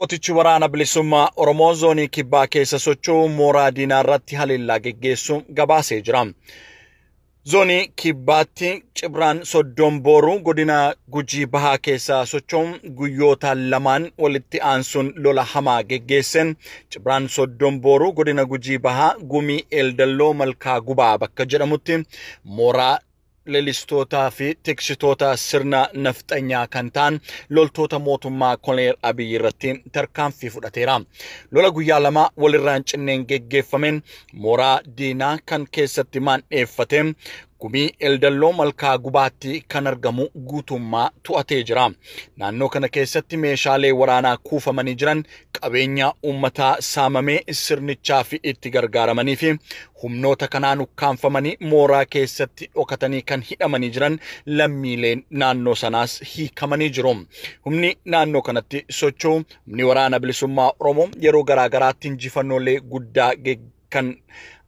Mootichi waraana bilisummaa Oromoo zoonii kibbaa keessa socho'u mooraa diinaa irratti haleellaa geggeessuun gabaasee jira. Zoonii kibbaatti Cibraan Soddon Booruu godina Gujii Bahaa keessa socho'uun guyyoota lamaan walitti aansuun lola hamaa geggeesseen Cibraan Soddon Booruu godina Gujii Bahaa Gumii Eeldalloo Malkaa Gubaa bakka jedhamutti mooraa leelistootaa fi tiksitoota sirna nafxanyaa kan ta'an loltoota mootummaa Koloneel Abiyyi irratti tarkaanfii fudhateera. Lola guyyaa lama walirraan cinneen geggeeffameen mooraa diinaa kan keessatti maandheeffate Gumii Eeldalloo Malkaa Gubaatti kan argamu guutummaa to'atee jira. Naannoo kana keessatti meeshaalee waraanaa kuufamanii jiran qabeenya uummataa saamamee sirnichaa fi itti gargaaramanii fi humnoota kanaan ukkaanfamanii mooraa keessatti dhokatanii kan hidhamanii jiran lammiileen naannoo sanaas hiikamanii jiru. Humni naannoo kanatti socho'u humni waraana bilisummaa Oromoo yeroo garaagaraatti injifannoolee guddaa kan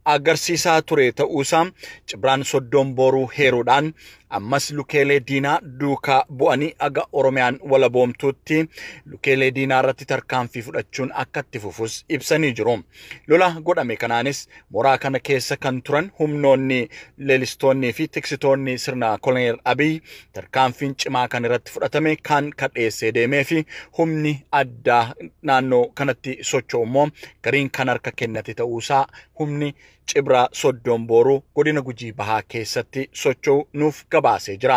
agarsiisaa ture ta'uusaa Cibraan Soddon Booruu heeruudhaan ammas lukeelee diinaa duukaa bu'anii aga Oromiyaan walaboomtuutti lukeelee diinaa irratti tarkaanfii fudhachuun akka itti fufus ibsanii jiru. Lola godhame kanaanis mooraa kana keessa kan turan humnoonni leelistoonnii fi tiksitoonni sirna Koloneel Abiyyi tarkaanfiin cimaa kan irratti fudhatame kan kadheessee deemee fi humni addaa naannoo kanatti socho'u immoo gariin kan harka kennate ta'uusaa humni Cibraa Soddon Booruu godina Gujii Bahaa keessatti socho'u nuuf gabaasee jira.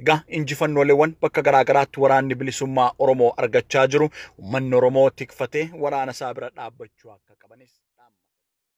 Egaa injifannooleewwan bakka garaagaraatti waraanni bilisummaa Oromoo argachaa jiru uummanni Oromoo tikfatee waraana isaa bira dhaabbachuu akka qabanis